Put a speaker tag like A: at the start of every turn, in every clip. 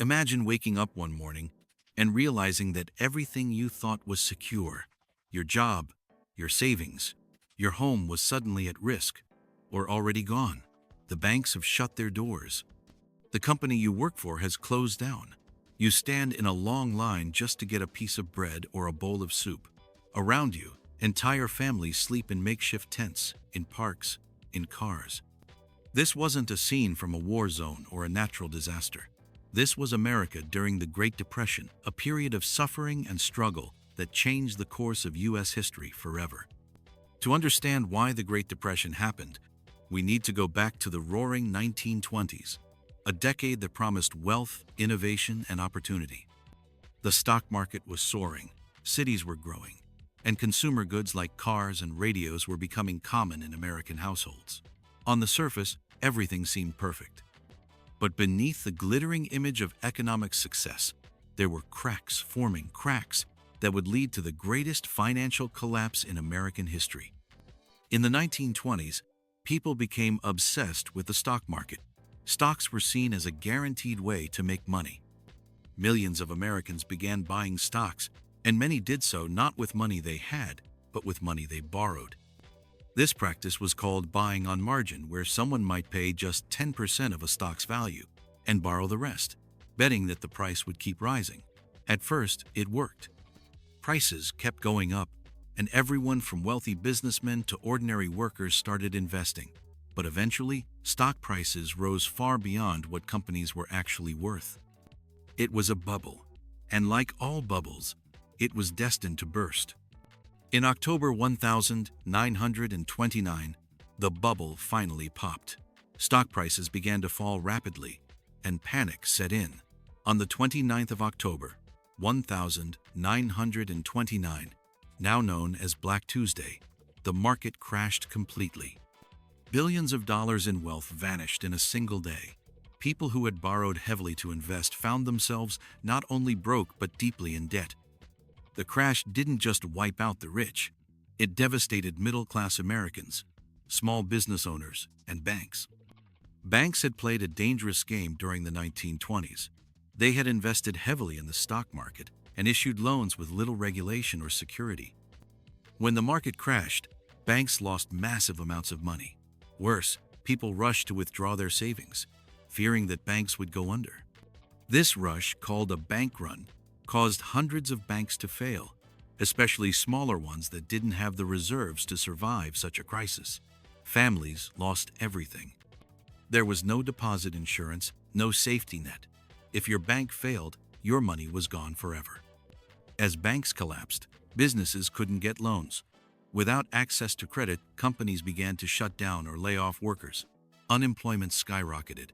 A: Imagine waking up one morning and realizing that everything you thought was secure, your job, your savings, your home was suddenly at risk or already gone. The banks have shut their doors. The company you work for has closed down. You stand in a long line just to get a piece of bread or a bowl of soup. Around you, entire families sleep in makeshift tents, in parks, in cars. This wasn't a scene from a war zone or a natural disaster. This was America during the Great Depression, a period of suffering and struggle that changed the course of U.S. history forever. To understand why the Great Depression happened, we need to go back to the roaring 1920s, a decade that promised wealth, innovation, and opportunity. The stock market was soaring, cities were growing, and consumer goods like cars and radios were becoming common in American households. On the surface, everything seemed perfect. But beneath the glittering image of economic success, there were cracks forming, cracks that would lead to the greatest financial collapse in American history. In the 1920s, people became obsessed with the stock market. Stocks were seen as a guaranteed way to make money. Millions of Americans began buying stocks, and many did so not with money they had, but with money they borrowed. This practice was called buying on margin, where someone might pay just 10% of a stock's value and borrow the rest, betting that the price would keep rising. At first, it worked. Prices kept going up, and everyone from wealthy businessmen to ordinary workers started investing. But eventually, stock prices rose far beyond what companies were actually worth. It was a bubble, and like all bubbles, it was destined to burst. In October 1929, the bubble finally popped. Stock prices began to fall rapidly, and panic set in. On the 29th of October, 1929, now known as Black Tuesday, the market crashed completely. Billions of dollars in wealth vanished in a single day. People who had borrowed heavily to invest found themselves not only broke but deeply in debt. The crash didn't just wipe out the rich. It devastated middle-class Americans, small business owners, and banks. Banks had played a dangerous game during the 1920s. They had invested heavily in the stock market and issued loans with little regulation or security. When the market crashed, banks lost massive amounts of money. Worse, people rushed to withdraw their savings, fearing that banks would go under. This rush, called a bank run, caused hundreds of banks to fail, especially smaller ones that didn't have the reserves to survive such a crisis. Families lost everything. There was no deposit insurance, no safety net. If your bank failed, your money was gone forever. As banks collapsed, businesses couldn't get loans. Without access to credit, companies began to shut down or lay off workers. Unemployment skyrocketed.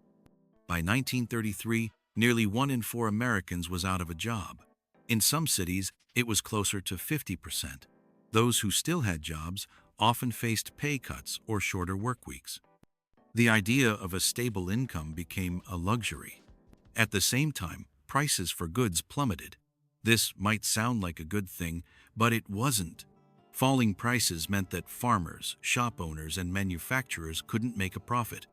A: By 1933, nearly 1 in 4 Americans was out of a job. In some cities, it was closer to 50%. Those who still had jobs often faced pay cuts or shorter work weeks. The idea of a stable income became a luxury. At the same time, prices for goods plummeted. This might sound like a good thing, but it wasn't. Falling prices meant that farmers, shop owners, and manufacturers couldn't make a profit.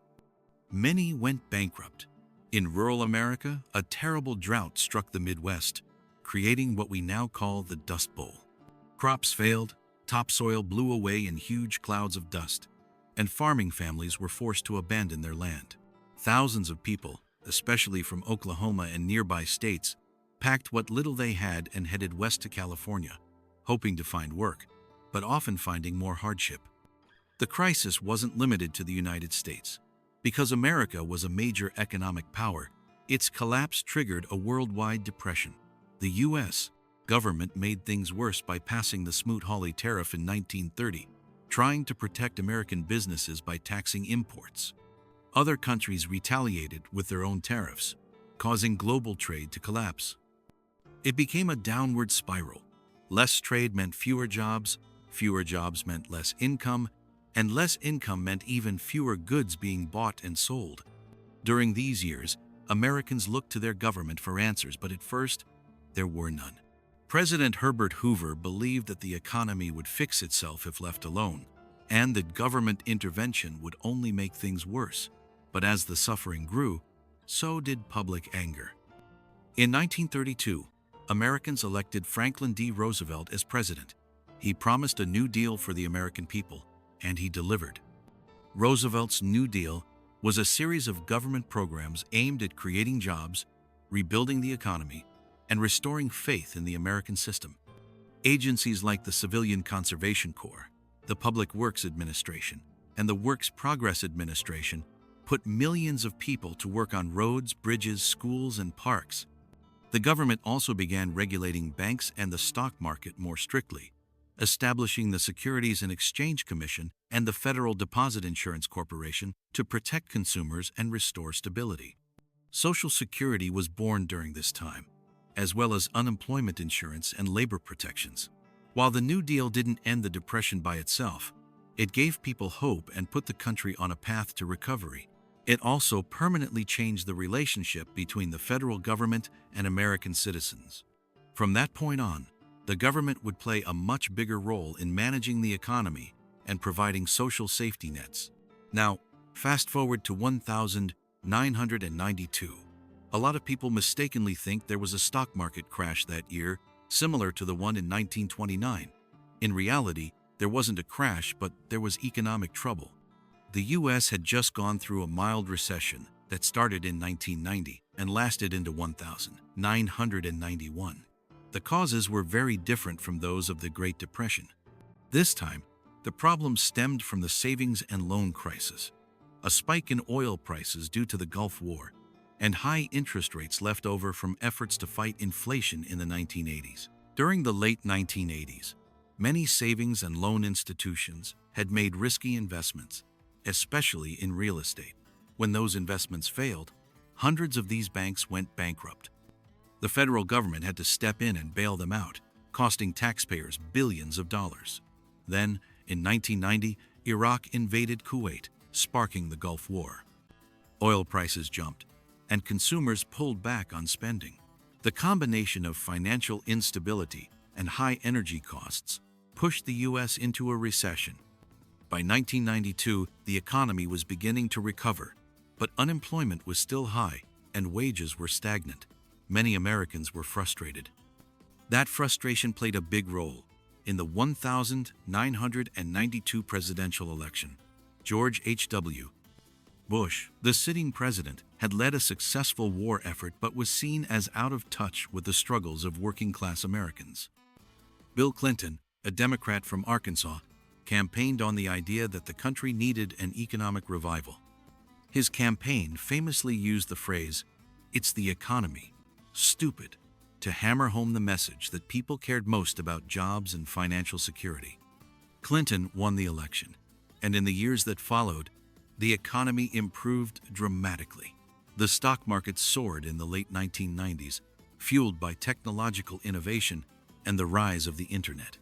A: Many went bankrupt. In rural America, a terrible drought struck the Midwest, creating what we now call the Dust Bowl. Crops failed, topsoil blew away in huge clouds of dust, and farming families were forced to abandon their land. Thousands of people, especially from Oklahoma and nearby states, packed what little they had and headed west to California, hoping to find work, but often finding more hardship. The crisis wasn't limited to the United States. Because America was a major economic power, its collapse triggered a worldwide depression. The U.S. government made things worse by passing the Smoot-Hawley tariff in 1930, trying to protect American businesses by taxing imports. Other countries retaliated with their own tariffs, causing global trade to collapse. It became a downward spiral. Less trade meant fewer jobs meant less income, and less income meant even fewer goods being bought and sold. During these years, Americans looked to their government for answers, but at first, there were none. President Herbert Hoover believed that the economy would fix itself if left alone, and that government intervention would only make things worse. But as the suffering grew, so did public anger. In 1932, Americans elected Franklin D. Roosevelt as president. He promised a New Deal for the American people, and he delivered. Roosevelt's New Deal was a series of government programs aimed at creating jobs, rebuilding the economy, and restoring faith in the American system. Agencies like the Civilian Conservation Corps, the Public Works Administration, and the Works Progress Administration put millions of people to work on roads, bridges, schools, and parks. The government also began regulating banks and the stock market more strictly, establishing the Securities and Exchange Commission and the Federal Deposit Insurance Corporation to protect consumers and restore stability. Social Security was born during this time, as well as unemployment insurance and labor protections. While the New Deal didn't end the Depression by itself, it gave people hope and put the country on a path to recovery. It also permanently changed the relationship between the federal government and American citizens. From that point on, the government would play a much bigger role in managing the economy and providing social safety nets. Now, fast forward to 1992. A lot of people mistakenly think there was a stock market crash that year, similar to the one in 1929. In reality, there wasn't a crash, but there was economic trouble. The U.S. had just gone through a mild recession that started in 1990 and lasted into 1991. The causes were very different from those of the Great Depression. This time, the problem stemmed from the savings and loan crisis, a spike in oil prices due to the Gulf War, and high interest rates left over from efforts to fight inflation in the 1980s. During the late 1980s, many savings and loan institutions had made risky investments, especially in real estate. When those investments failed, hundreds of these banks went bankrupt. The federal government had to step in and bail them out, costing taxpayers billions of dollars. Then, in 1990, Iraq invaded Kuwait, sparking the Gulf War. Oil prices jumped, and consumers pulled back on spending. The combination of financial instability and high energy costs pushed the U.S. into a recession. By 1992, the economy was beginning to recover, but unemployment was still high and wages were stagnant. Many Americans were frustrated. That frustration played a big role in the 1992 presidential election. George H.W. Bush, the sitting president, had led a successful war effort but was seen as out of touch with the struggles of working-class Americans. Bill Clinton, a Democrat from Arkansas, campaigned on the idea that the country needed an economic revival. His campaign famously used the phrase, "It's the economy, stupid," to hammer home the message that people cared most about jobs and financial security. Clinton won the election, and in the years that followed, the economy improved dramatically. The stock market soared in the late 1990s, fueled by technological innovation and the rise of the internet.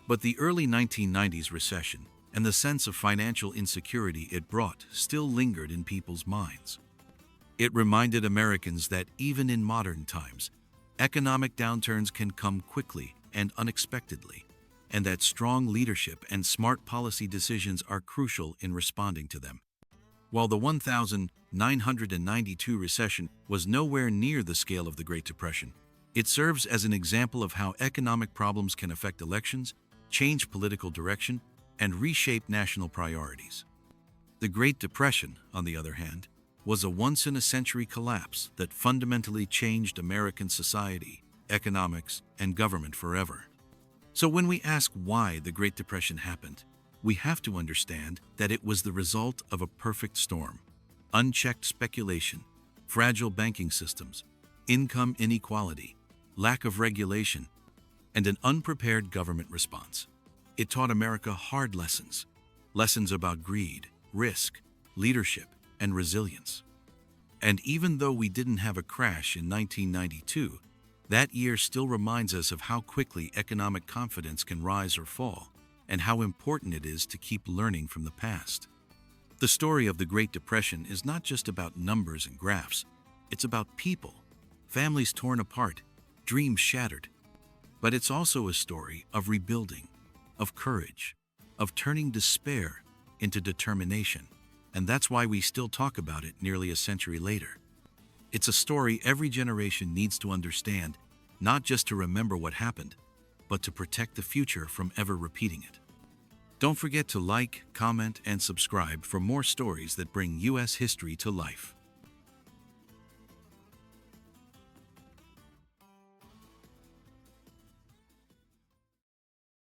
A: But the early 1990s recession and the sense of financial insecurity it brought still lingered in people's minds. It reminded Americans that even in modern times, economic downturns can come quickly and unexpectedly, and that strong leadership and smart policy decisions are crucial in responding to them. While the 1992 recession was nowhere near the scale of the Great Depression, it serves as an example of how economic problems can affect elections, change political direction, and reshape national priorities. The Great Depression, on the other hand, was a once-in-a-century collapse that fundamentally changed American society, economics, and government forever. So when we ask why the Great Depression happened, we have to understand that it was the result of a perfect storm: unchecked speculation, fragile banking systems, income inequality, lack of regulation, and an unprepared government response. It taught America hard lessons about greed, risk, leadership, and resilience. And even though we didn't have a crash in 1992, that year still reminds us of how quickly economic confidence can rise or fall, and how important it is to keep learning from the past. The story of the Great Depression is not just about numbers and graphs. It's about people, families torn apart, dreams shattered. But it's also a story of rebuilding, of courage, of turning despair into determination. And that's why we still talk about it nearly a century later. It's a story every generation needs to understand, not just to remember what happened, but to protect the future from ever repeating it. Don't forget to like, comment, and subscribe for more stories that bring U.S. history to life.